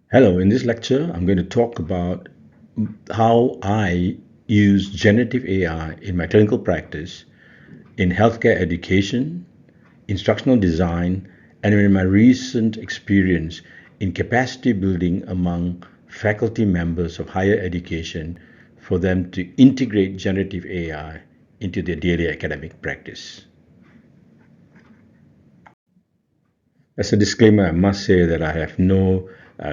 Hello, in this lecture, I'm going to talk about how I use generative AI in my clinical practice, in healthcare education, instructional design, and in my recent experience in capacity building among faculty members of higher education for them to integrate generative AI into their daily academic practice. As a disclaimer, I must say that I have no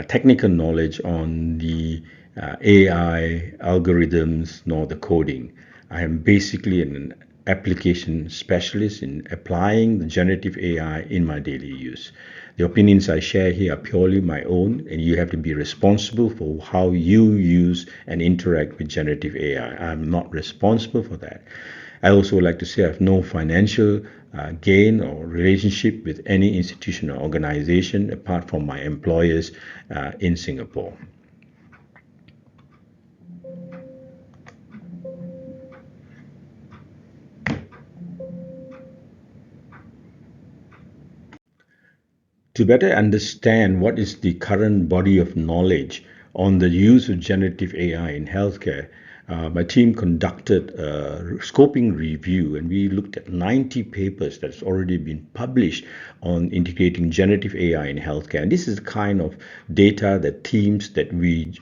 technical knowledge on the AI algorithms nor the coding. I am basically an application specialist in applying the generative AI in my daily use. The opinions I share here are purely my own, and you have to be responsible for how you use and interact with generative AI. I'm not responsible for that. I also would like to say I have no financial gain or relationship with any institution or organization apart from my employers in Singapore. To better understand what is the current body of knowledge on the use of generative AI in healthcare, my team conducted a scoping review and we looked at 90 papers that's already been published on integrating generative AI in healthcare. And this is the kind of data that teams that we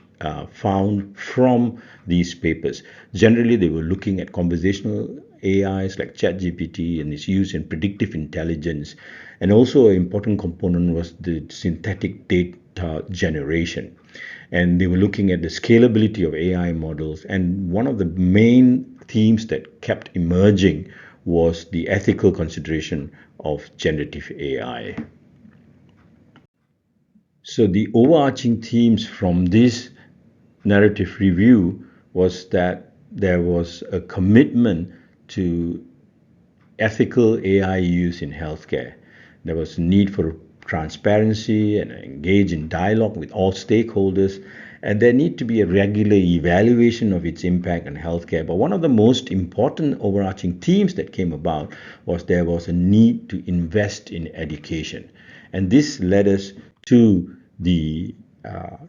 found from these papers. Generally, they were looking at conversational AIs like ChatGPT and its use in predictive intelligence. And also, an important component was the synthetic data generation. And they were looking at the scalability of AI models. And one of the main themes that kept emerging was the ethical consideration of generative AI. So the overarching themes from this narrative review was that there was a commitment to ethical AI use in healthcare. There was a need for transparency and engage in dialogue with all stakeholders, and there need to be a regular evaluation of its impact on healthcare. But one of the most important overarching themes that came about was there was a need to invest in education. And this led us to the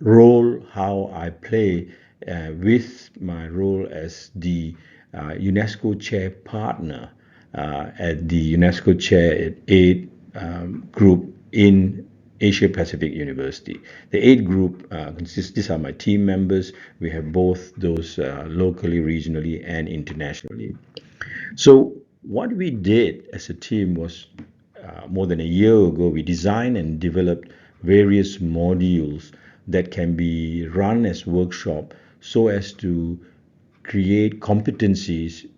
role how I play with my role as the UNESCO chair partner at the UNESCO chair at aid group in Asia Pacific University. The aid group consists, these are my team members. We have both those locally, regionally, and internationally. So what we did as a team was more than a year ago, we designed and developed various modules that can be run as workshop so as to create competencies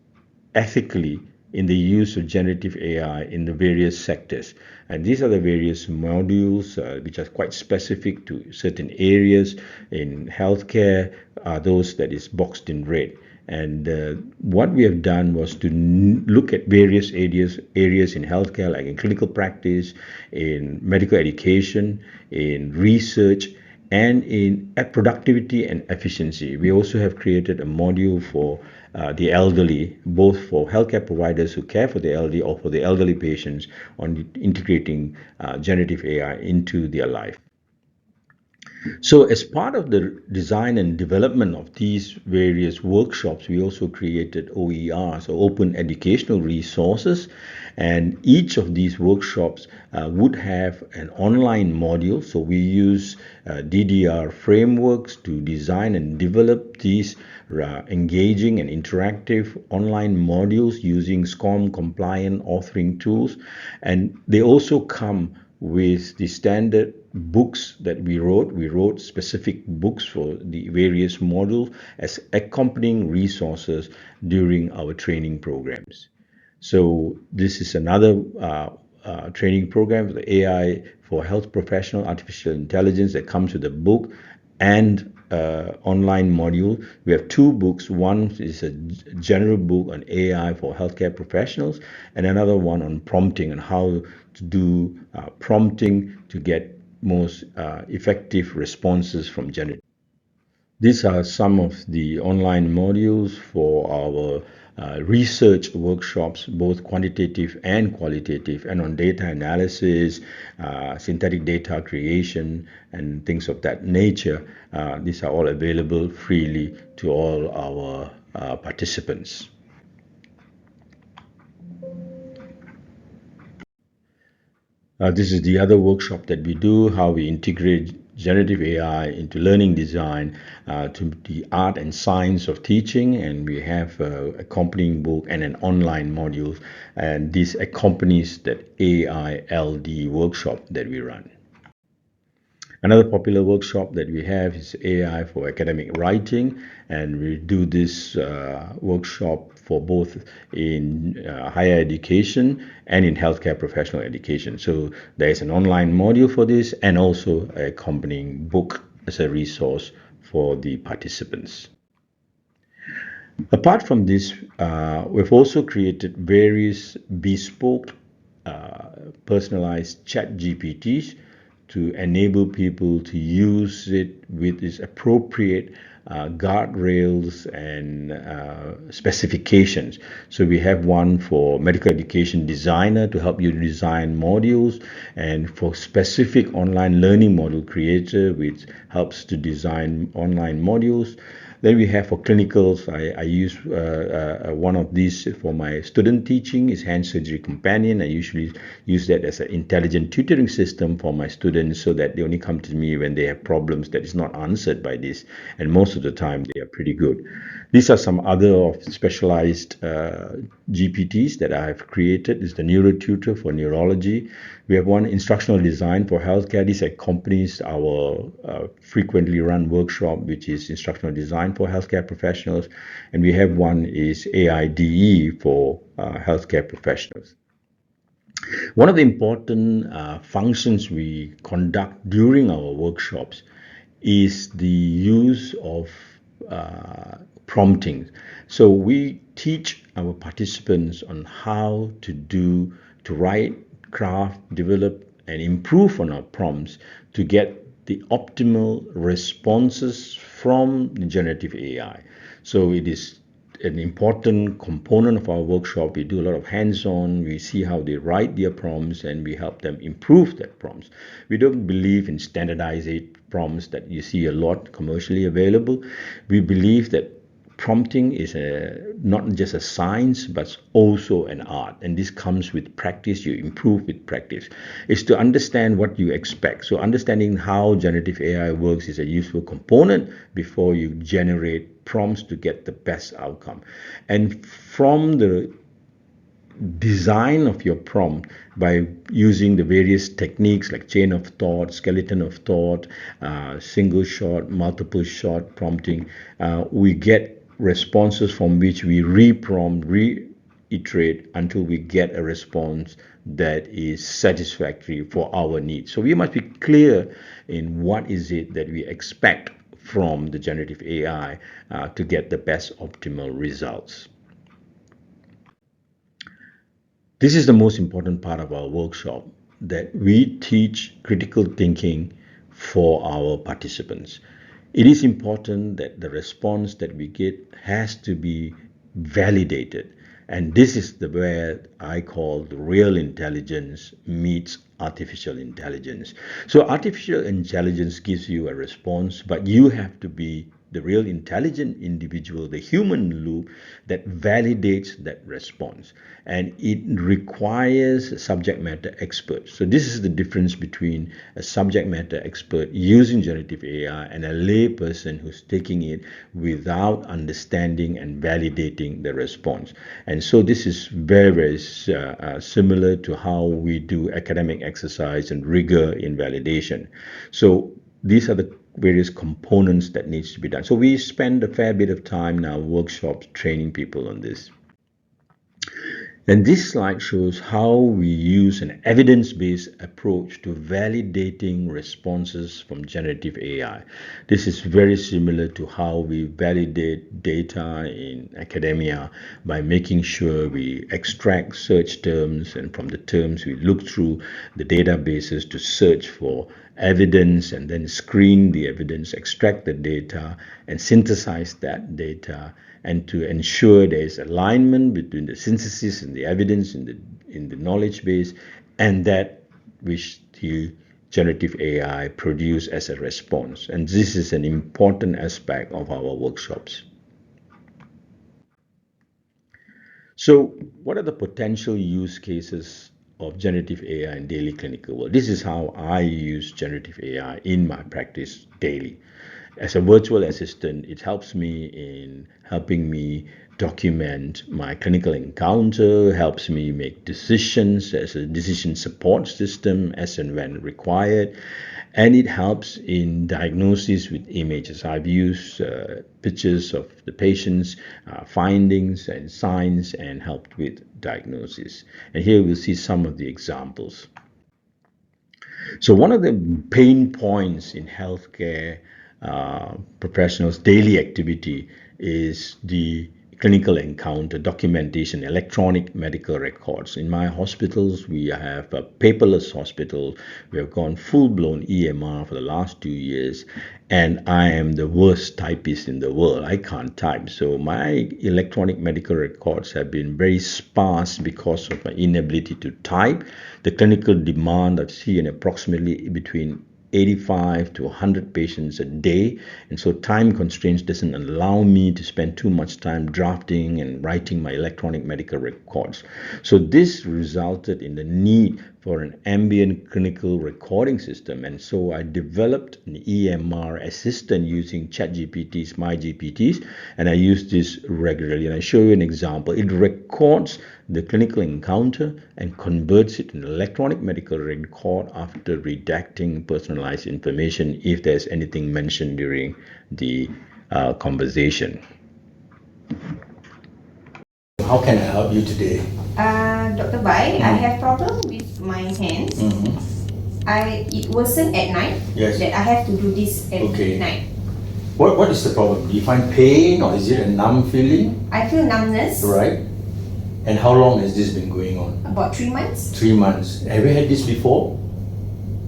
ethically in the use of generative AI in the various sectors. And these are the various modules which are quite specific to certain areas in healthcare, those that is boxed in red. And what we have done was to look at various areas in healthcare, like in clinical practice, in medical education, in research, and in productivity and efficiency. We also have created a module for the elderly, both for healthcare providers who care for the elderly or for the elderly patients, on integrating generative AI into their life. So, as part of the design and development of these various workshops, we also created OERs, or open educational resources. And each of these workshops would have an online module. So, we use DDR frameworks to design and develop these engaging and interactive online modules using SCORM compliant authoring tools. And they also come with the standard books that we wrote. We wrote specific books for the various modules as accompanying resources during our training programs. So this is another training program, the AI for health professional artificial intelligence, that comes with a book and online module. We have two books. One is a general book on AI for healthcare professionals, and another one on prompting and how to do prompting to get most effective responses from generative. These are some of the online modules for our research workshops, both quantitative and qualitative, and on data analysis, synthetic data creation, and things of that nature. These are all available freely to all our participants. This is the other workshop that we do, how we integrate generative AI into learning design, to the art and science of teaching. And we have an accompanying book and an online module. And this accompanies that AILD workshop that we run. Another popular workshop that we have is AI for academic writing, and we do this workshop for both in higher education and in healthcare professional education. So there is an online module for this and also a accompanying book as a resource for the participants. Apart from this, we've also created various bespoke, personalized chat GPTs to enable people to use it with its appropriate guardrails and specifications. So we have one for medical education designer to help you design modules, and for specific online learning module creator, which helps to design online modules. Then we have for clinicals, I use one of these for my student teaching is Hand Surgery Companion. I usually use that as an intelligent tutoring system for my students so that they only come to me when they have problems that is not answered by this. And most of the time they are pretty good. These are some other of specialized GPTs that I have created. This is the NeuroTutor for neurology. We have one instructional design for healthcare. This accompanies our frequently run workshop, which is instructional design for healthcare professionals. And we have one is AIDE for healthcare professionals. One of the important functions we conduct during our workshops is the use of prompting. So we teach our participants on how to write, craft, develop, and improve on our prompts to get the optimal responses from the generative AI. So it is an important component of our workshop. We do a lot of hands-on. We see how they write their prompts and we help them improve their prompts. We don't believe in standardized prompts that you see a lot commercially available. We believe that prompting is not just a science but also an art, and this comes with practice. You improve with practice. It's to understand what you expect. So understanding how generative AI works is a useful component before you generate prompts to get the best outcome. And from the design of your prompt, by using the various techniques like chain of thought, skeleton of thought, single shot, multiple shot prompting, we get responses from which we reprompt, reiterate until we get a response that is satisfactory for our needs. So we must be clear in what is it that we expect from the generative AI to get the best optimal results. This is the most important part of our workshop, that we teach critical thinking for our participants. It is important that the response that we get has to be validated. And this is where I call the real intelligence meets artificial intelligence. So artificial intelligence gives you a response, but you have to be the real intelligent individual, the human loop that validates that response. And it requires subject matter experts. So this is the difference between a subject matter expert using generative AI and a lay person who's taking it without understanding and validating the response. And so this is very, very similar to how we do academic exercise and rigor in validation. So these are the various components that needs to be done. So we spend a fair bit of time now workshops training people on this. And this slide shows how we use an evidence-based approach to validating responses from generative AI. This is very similar to how we validate data in academia by making sure we extract search terms, and from the terms we look through the databases to search for evidence and then screen the evidence, extract the data, and synthesize that data, and to ensure there is alignment between the synthesis and the evidence in the knowledge base and that which the generative AI produce as a response. And this is an important aspect of our workshops. So, what are the potential use cases of generative AI in daily clinical work? This is how I use generative AI in my practice daily. As a virtual assistant, it helps me in helping me document my clinical encounter, helps me make decisions as a decision support system as and when required, and it helps in diagnosis with images. I've used pictures of the patient's findings and signs and helped with diagnosis. And here we'll see some of the examples. So one of the pain points in healthcare professionals' daily activity is the clinical encounter documentation, electronic medical records. In my hospitals, we have a paperless hospital. We have gone full-blown EMR for the last 2 years, and I am the worst typist in the world. I can't type. So my electronic medical records have been very sparse because of my inability to type. The clinical demand I've seen approximately between 85 to 100 patients a day, and so time constraints doesn't allow me to spend too much time drafting and writing my electronic medical records. So this resulted in the need for an ambient clinical recording system, and so I developed an EMR assistant using ChatGPT's MyGPTs, and I use this regularly. And I show you an example. It records the clinical encounter and converts it in an electronic medical record after redacting personalized information if there's anything mentioned during the conversation. How can I help you today? Dr. Bai, I have problem with my hands. It worsen at night. Yes. That I have to do this at Okay. night. What is the problem? Do you find pain or is it a numb feeling? I feel numbness. Right. And how long has this been going on? About 3 months. 3 months. Have you had this before?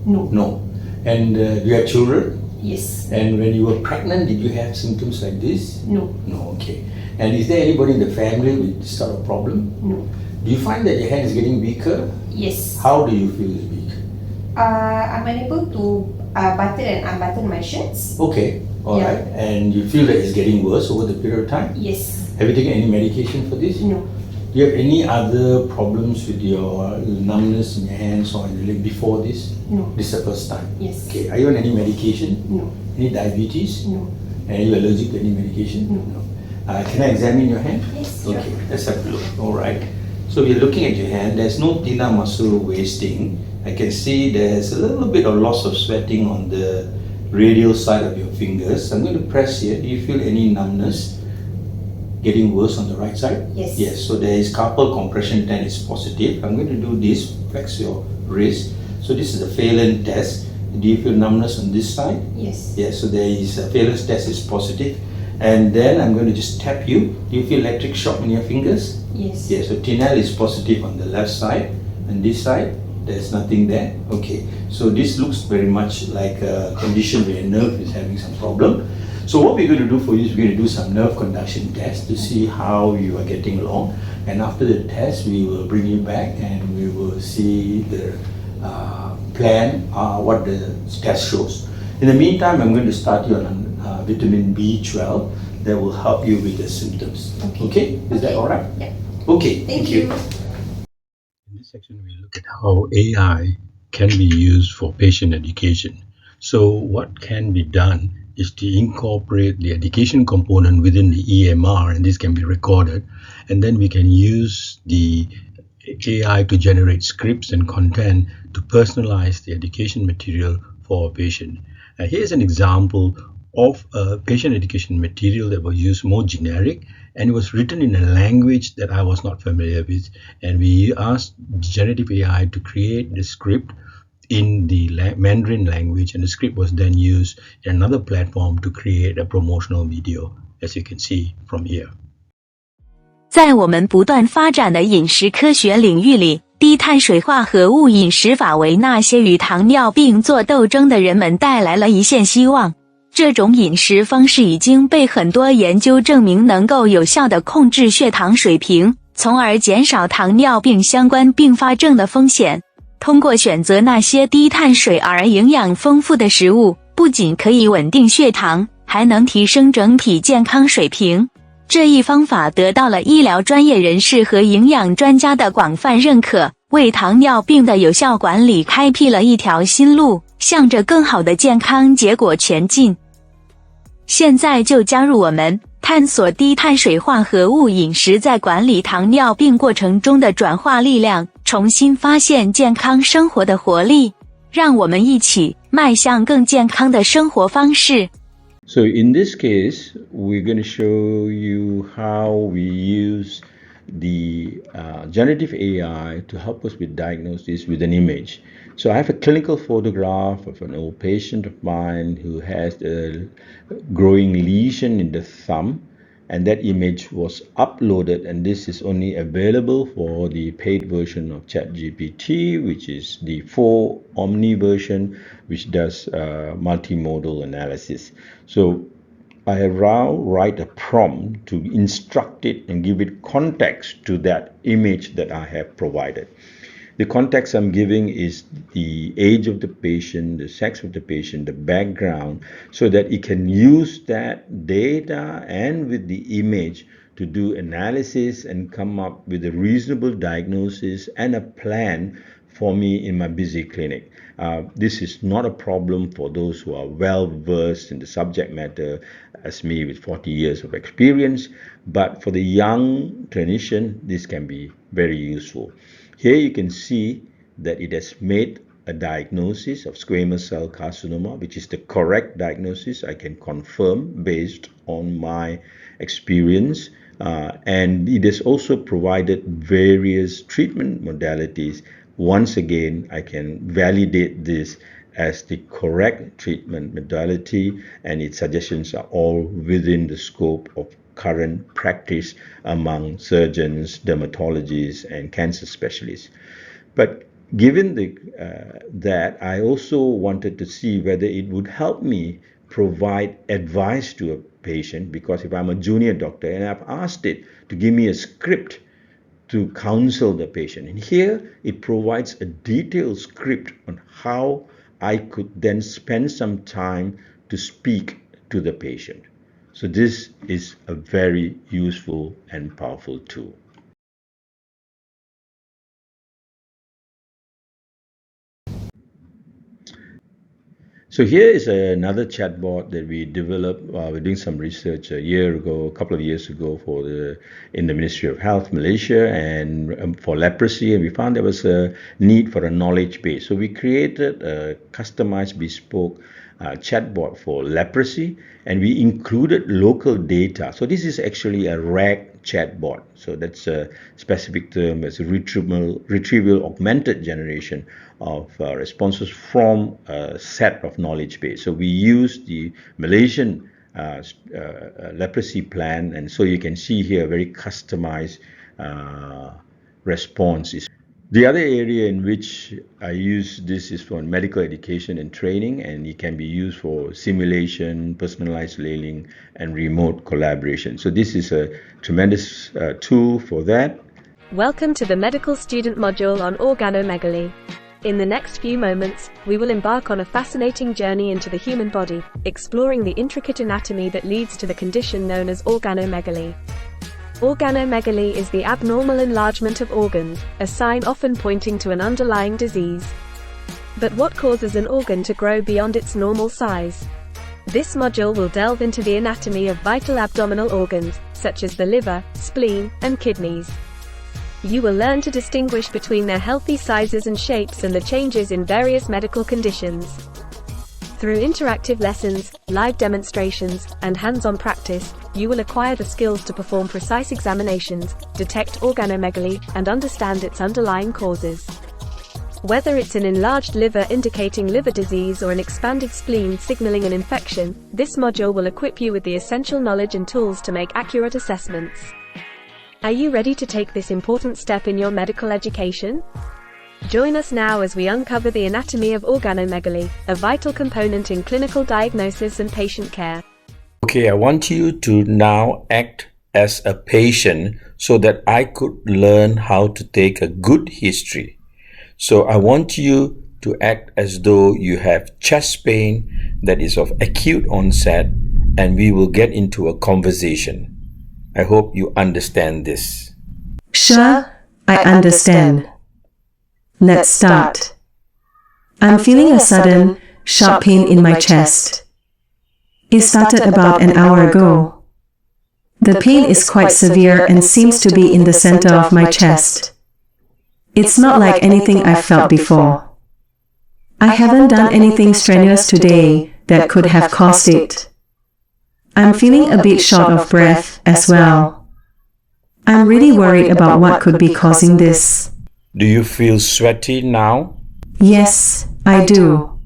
No. No. And do you have children? Yes. And when you were pregnant, did you have symptoms like this? No. No, okay. And is there anybody in the family with this sort of problem? No. Do you find that your hand is getting weaker? Yes. How do you feel it's weak? I'm unable to button and unbutton my shirts. Okay, all Yeah. right. And you feel that it's getting worse over the period of time? Yes. Have you taken any medication for this? No. Do you have any other problems with your numbness in your hands or in your leg before this? No. This is the first time? Yes. Okay. Are you on any medication? No. Any diabetes? No. And are you allergic to any medication? No. Can I examine your hand? Yes, sure. Okay, let's have a look. All right. So we're looking at your hand. There's no tena muscle wasting. I can see there's a little bit of loss of sweating on the radial side of your fingers. I'm going to press here. Do you feel any numbness? Getting worse on the right side? Yes. Yes, so there is carpal compression 10 is positive. I'm going to do this, flex your wrist. So this is a phalanx test. Do you feel numbness on this side? Yes. Yes, so there is a phalanx test is positive. And then I'm going to just tap you. Do you feel electric shock in your fingers? Yes. Yes, so Tinel is positive on the left side. And this side, there's nothing there. Okay, so this looks very much like a condition where your nerve is having some problem. So what we're going to do for you is we're going to do some nerve conduction tests to see how you are getting along. And after the test, we will bring you back and we will see the plan, what the test shows. In the meantime, I'm going to start you on vitamin B12 that will help you with the symptoms. Okay? Is that all right? Yeah. Okay, Thank you. In this section, we look at how AI can be used for patient education. So what can be done is to incorporate the education component within the EMR, and this can be recorded, and then we can use the AI to generate scripts and content to personalize the education material for a patient. Here's an example of a patient education material that was used more generic, and it was written in a language that I was not familiar with, and we asked generative AI to create the script in the Mandarin language, and the script was then used in another platform to create a promotional video, as you can see from here. 在我们不断发展的饮食科学领域里，低碳水化合物饮食法为那些与糖尿病做斗争的人们带来了一线希望。这种饮食方式已经被很多研究证明能够有效地控制血糖水平，从而减少糖尿病相关并发症的风险。通过选择那些低碳水而营养丰富的食物，不仅可以稳定血糖，还能提升整体健康水平。这一方法得到了医疗专业人士和营养专家的广泛认可，为糖尿病的有效管理开辟了一条新路，向着更好的健康结果前进。现在就加入我们，探索低碳水化合物饮食在管理糖尿病过程中的转化力量，重新发现健康生活的活力。让我们一起迈向更健康的生活方式。So in this case, we're going to show you how we use the generative AI to help us with diagnosis with an image. So I have a clinical photograph of an old patient of mine who has a growing lesion in the thumb, and that image was uploaded, and this is only available for the paid version of ChatGPT, which is the 4 Omni version, which does multimodal analysis. So I now write a prompt to instruct it and give it context to that image that I have provided. The context I'm giving is the age of the patient, the sex of the patient, the background, so that it can use that data and with the image to do analysis and come up with a reasonable diagnosis and a plan for me in my busy clinic. This is not a problem for those who are well versed in the subject matter, as me with 40 years of experience, but for the young clinician, this can be very useful. Here you can see that it has made a diagnosis of squamous cell carcinoma, which is the correct diagnosis. I can confirm based on my experience. And it has also provided various treatment modalities. Once again, I can validate this as the correct treatment modality, and its suggestions are all within the scope of current practice among surgeons, dermatologists, and cancer specialists. But given that, I also wanted to see whether it would help me provide advice to a patient, because if I'm a junior doctor and I've asked it to give me a script to counsel the patient, and here it provides a detailed script on how I could then spend some time to speak to the patient. So this is a very useful and powerful tool. So here is another chatbot that we developed. We're doing some research a couple of years ago in the Ministry of Health, Malaysia, and for leprosy, and we found there was a need for a knowledge base. So we created a customized, bespoke chatbot for leprosy, and we included local data. So this is actually a RAG chatbot. So that's a specific term. It's a retrieval augmented generation of responses from a set of knowledge base. So we use the Malaysian leprosy plan, and so you can see here a very customized response. The other area in which I use this is for medical education and training, and it can be used for simulation, personalized learning, and remote collaboration. So this is a tremendous tool for that. Welcome to the medical student module on organomegaly. In the next few moments, we will embark on a fascinating journey into the human body, exploring the intricate anatomy that leads to the condition known as organomegaly. Organomegaly is the abnormal enlargement of organs, a sign often pointing to an underlying disease. But what causes an organ to grow beyond its normal size? This module will delve into the anatomy of vital abdominal organs, such as the liver, spleen, and kidneys. You will learn to distinguish between their healthy sizes and shapes and the changes in various medical conditions. Through interactive lessons, live demonstrations, and hands-on practice, you will acquire the skills to perform precise examinations, detect organomegaly, and understand its underlying causes. Whether it's an enlarged liver indicating liver disease or an expanded spleen signaling an infection, this module will equip you with the essential knowledge and tools to make accurate assessments. Are you ready to take this important step in your medical education? Join us now as we uncover the anatomy of organomegaly, a vital component in clinical diagnosis and patient care. Okay, I want you to now act as a patient so that I could learn how to take a good history. So I want you to act as though you have chest pain that is of acute onset, and we will get into a conversation. I hope you understand this. Sure, I understand. Let's start. I'm feeling a sudden, sharp pain in my chest. It started about an hour ago. The pain is quite severe and seems to be in the center of my chest. It's not like anything I've felt before. I haven't done anything strenuous today that could have caused it. I'm feeling a bit short of breath as well. I'm really worried about what could be causing this. Do you feel sweaty now? Yes, I do.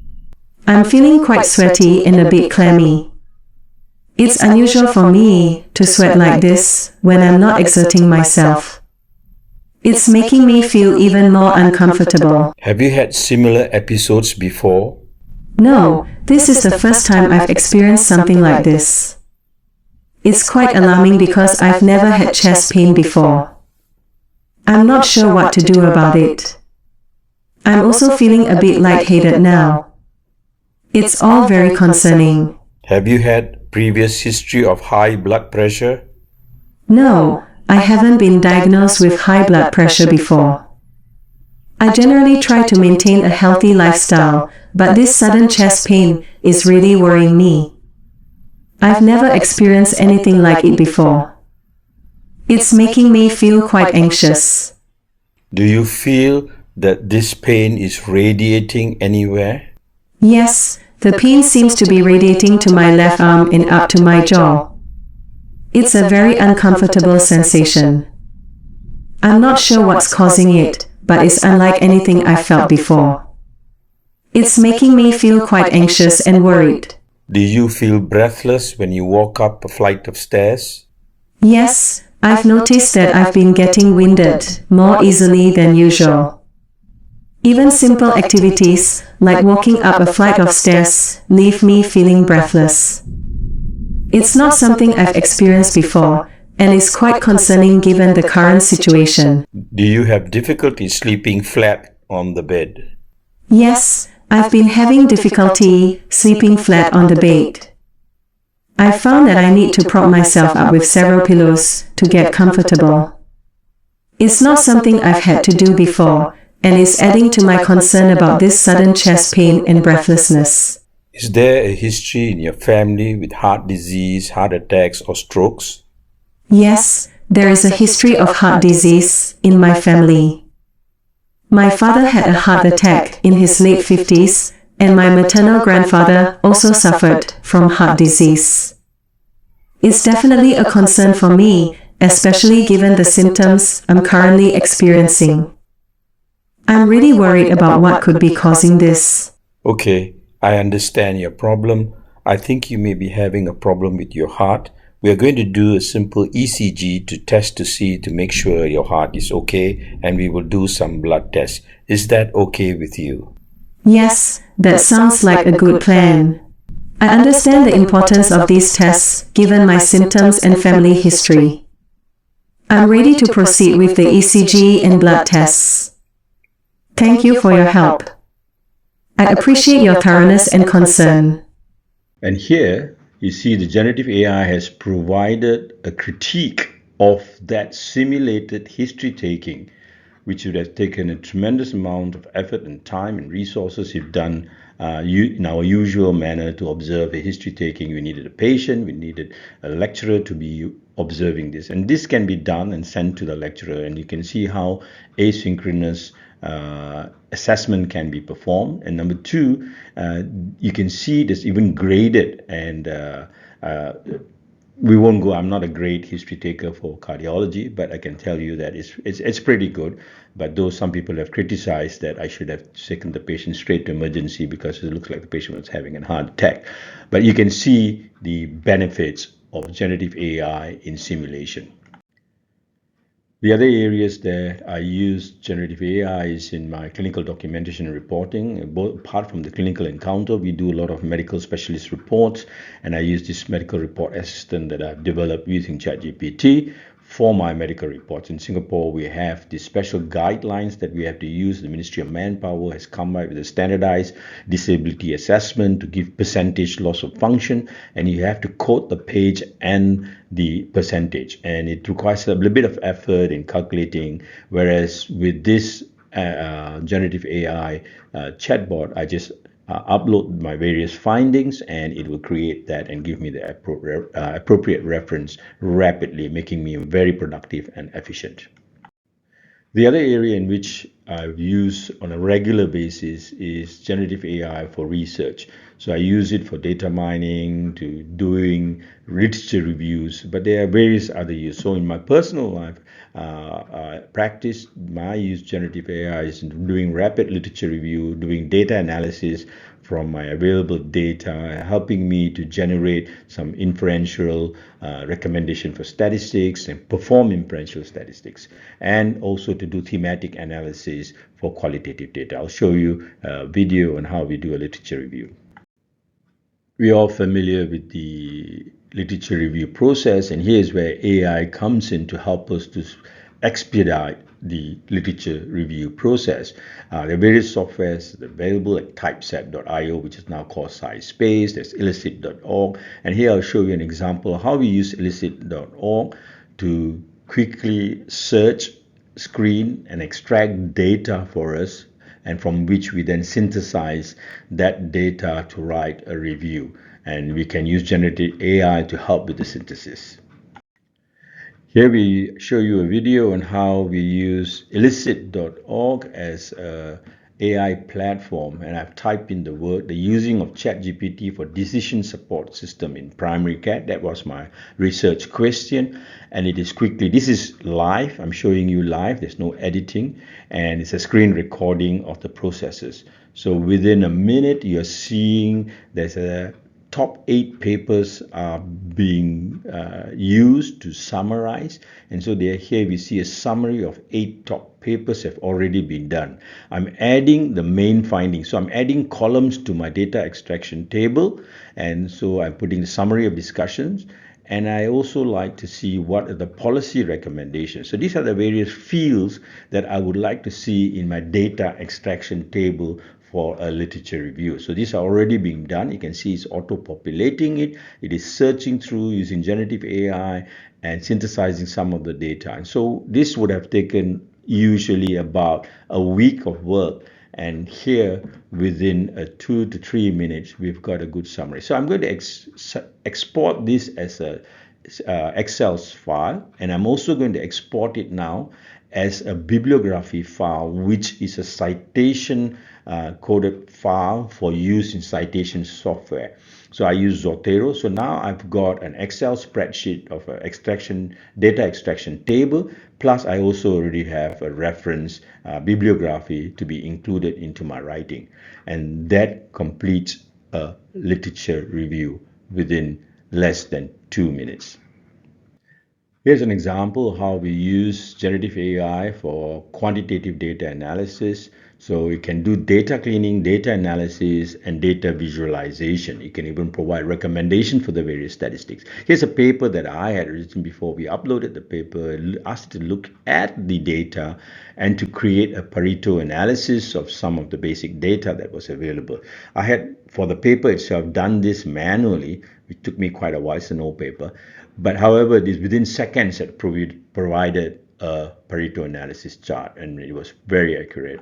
I'm feeling quite sweaty and a bit clammy. It's unusual for me to sweat like this when I'm not exerting myself. It's making me feel even more uncomfortable. Have you had similar episodes before? No, this is the first time I've experienced something like this. It's quite alarming because I've never had chest pain before. I'm not sure what to do about it. I'm also feeling a bit lightheaded now. It's all very concerning. Have you had previous history of high blood pressure? No, I haven't been diagnosed with high blood pressure before. I generally try to maintain a healthy lifestyle, but this sudden chest pain is really worrying me. I've never experienced anything like it before. It's making me feel quite anxious. Do you feel that this pain is radiating anywhere? Yes, the pain seems to be radiating to my left arm and up to my jaw. It's a very uncomfortable sensation. I'm not sure what's causing it, but it's unlike anything I've felt before. It's making me feel quite anxious and worried. Do you feel breathless when you walk up a flight of stairs? Yes, I've noticed that I've been getting winded more easily than usual. Even simple activities, like walking up a flight of stairs, leave me feeling breathless. It's not something I've experienced before, and is quite concerning given the current situation. Do you have difficulty sleeping flat on the bed? Yes, I've been having difficulty sleeping flat on the bed. I found that I need to prop myself up with several pillows to get comfortable. It's not something I've had to do before, and is adding to my concern about this sudden chest pain and breathlessness. Is there a history in your family with heart disease, heart attacks, or strokes? Yes, there is a history of heart disease in my family. My father had a heart attack in his late 50s, and my maternal grandfather also suffered from heart disease. It's definitely a concern for me, especially given the symptoms I'm currently experiencing. I'm really worried about what could be causing this. Okay, I understand your problem. I think you may be having a problem with your heart. We are going to do a simple ECG to test to make sure your heart is okay, and we will do some blood tests. Is that okay with you? Yes, that sounds like a good plan. I understand the importance of these tests given my symptoms and family history. I'm ready to proceed with the ECG and blood tests. Thank you for your help. I appreciate your thoroughness and concern. And here you see the generative AI has provided a critique of that simulated history taking, which would have taken a tremendous amount of effort and time and resources if done in our usual manner to observe a history taking. We needed a patient, we needed a lecturer to be observing this. And this can be done and sent to the lecturer, and you can see how asynchronous assessment can be performed. And number two, you can see this even graded, and we won't go. I'm not a great history taker for cardiology, but I can tell you that it's pretty good. But though some people have criticized that I should have taken the patient straight to emergency because it looks like the patient was having a heart attack. But you can see the benefits of generative AI in simulation. The other areas that I use generative AI is in my clinical documentation and reporting. Both, apart from the clinical encounter, we do a lot of medical specialist reports, and I use this medical report assistant that I've developed using ChatGPT for my medical reports. In Singapore, we have these special guidelines that we have to use. The Ministry of Manpower has come up with a standardized disability assessment to give percentage loss of function, and you have to quote the page and the percentage, and it requires a little bit of effort in calculating. Whereas with this generative AI chatbot, I just upload my various findings and it will create that and give me the appropriate reference rapidly, making me very productive and efficient. The other area in which I've used on a regular basis is generative AI for research. So I use it for data mining, to doing literature reviews, but there are various other use. So in my personal life practice, I use generative AI is in doing rapid literature review, doing data analysis from my available data, helping me to generate some inferential recommendation for statistics and perform inferential statistics, and also to do thematic analysis for qualitative data. I'll show you a video on how we do a literature review. We're all familiar with the literature review process, and here's where AI comes in to help us to expedite the literature review process. There are various softwares available like typeset.io, which is now called SciSpace. There's illicit.org, and here I'll show you an example of how we use illicit.org to quickly search, screen, and extract data for us, and from which we then synthesize that data to write a review. And we can use generative AI to help with the synthesis. Here we show you a video on how we use illicit.org as a AI platform, and I've typed in the using of ChatGPT for decision support system in primary care. That was my research question, and it is quickly, this is live, I'm showing you live, there's no editing, and it's a screen recording of the processes. So within a minute, you're seeing there's a top 8 papers are being used to summarize, and so here we see a summary of 8 top papers have already been done. I'm adding the main findings, so I'm adding columns to my data extraction table, and so I'm putting the summary of discussions, and I also like to see what are the policy recommendations. So these are the various fields that I would like to see in my data extraction table for a literature review. So these are already being done. You can see it's auto-populating it. It is searching through using generative AI and synthesizing some of the data. And so this would have taken usually about a week of work. And here, within 2 to 3 minutes, we've got a good summary. So I'm going to export this as a Excel file, and I'm also going to export it now as a bibliography file, which is a citation coded file for use in citation software. So I use Zotero. So now I've got an Excel spreadsheet of a data extraction table, plus I also already have a reference bibliography to be included into my writing. And that completes a literature review within less than 2 minutes. Here's an example of how we use generative AI for quantitative data analysis. So it can do data cleaning, data analysis, and data visualization. It can even provide recommendations for the various statistics. Here's a paper that I had written before we uploaded the paper, asked to look at the data and to create a Pareto analysis of some of the basic data that was available. I had, for the paper itself, done this manually. It took me quite a while, it's an old paper. But however, this within seconds it provided a Pareto analysis chart, and it was very accurate.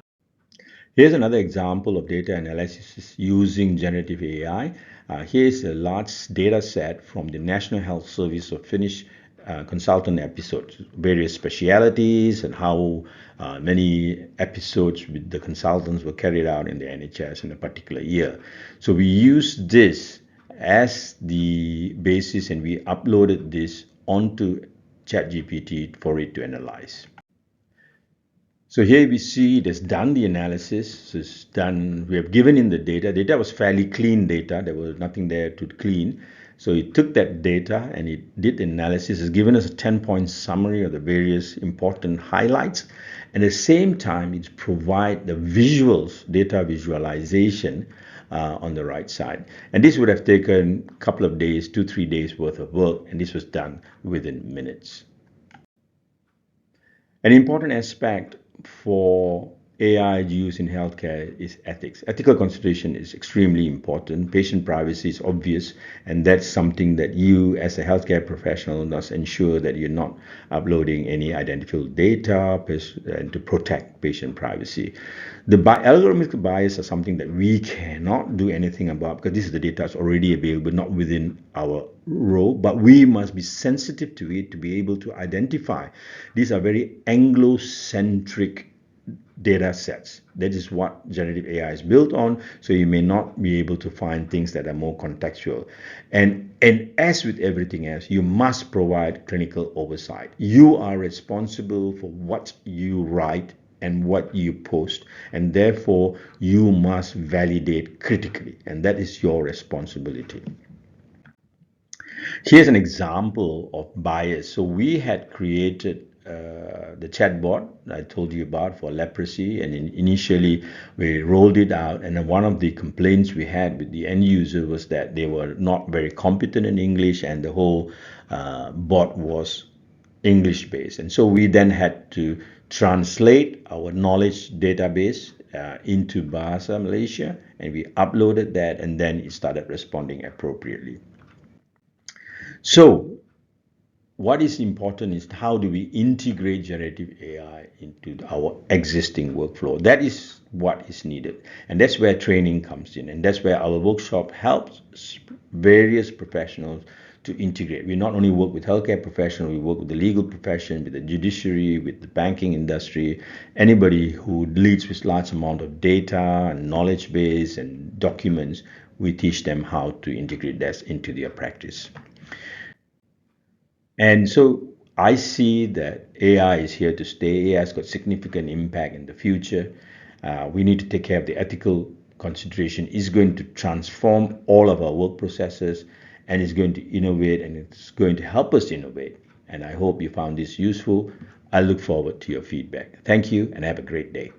Here's another example of data analysis using generative AI. Here's a large data set from the National Health Service of Finnish consultant episodes, various specialities, and how many episodes with the consultants were carried out in the NHS in a particular year. So we use this as the basis, and we uploaded this onto ChatGPT for it to analyze. So here we see it has done the analysis. So it's done. We have given in the data. Data was fairly clean data. There was nothing there to clean. So it took that data and it did the analysis. It's given us a 10-point summary of the various important highlights. And at the same time, it provide the visuals, data visualization on the right side. And this would have taken a couple of days, 2-3 days worth of work. And this was done within minutes. An important aspect for AI use in healthcare is ethics. Ethical consideration is extremely important. Patient privacy is obvious, and that's something that you, as a healthcare professional, must ensure that you're not uploading any identifiable data and to protect patient privacy. The algorithmic bias are something that we cannot do anything about because this is the data is already available, not within our role, but we must be sensitive to it to be able to identify. These are very Anglo-centric data sets. That is what generative AI is built on. So you may not be able to find things that are more contextual. And as with everything else, you must provide clinical oversight. You are responsible for what you write and what you post, and therefore you must validate critically, and that is your responsibility. Here's an example of bias. So we had created the chatbot I told you about for leprosy, and initially we rolled it out, and one of the complaints we had with the end user was that they were not very competent in English, and the whole bot was English based. And so we then had to translate our knowledge database into Bahasa Malaysia, and we uploaded that, and then it started responding appropriately. So what is important is how do we integrate generative AI into our existing workflow. That is what is needed, and that's where training comes in, and that's where our workshop helps various professionals to integrate. We not only work with healthcare professionals, we work with the legal profession, with the judiciary, with the banking industry, anybody who leads with large amount of data and knowledge base and documents. We teach them how to integrate that into their practice. And so I see that AI is here to stay. AI has got significant impact in the future. We need to take care of the ethical consideration. It's going to transform all of our work processes, and it's going to innovate, and it's going to help us innovate. And I hope you found this useful. I look forward to your feedback. Thank you, and have a great day.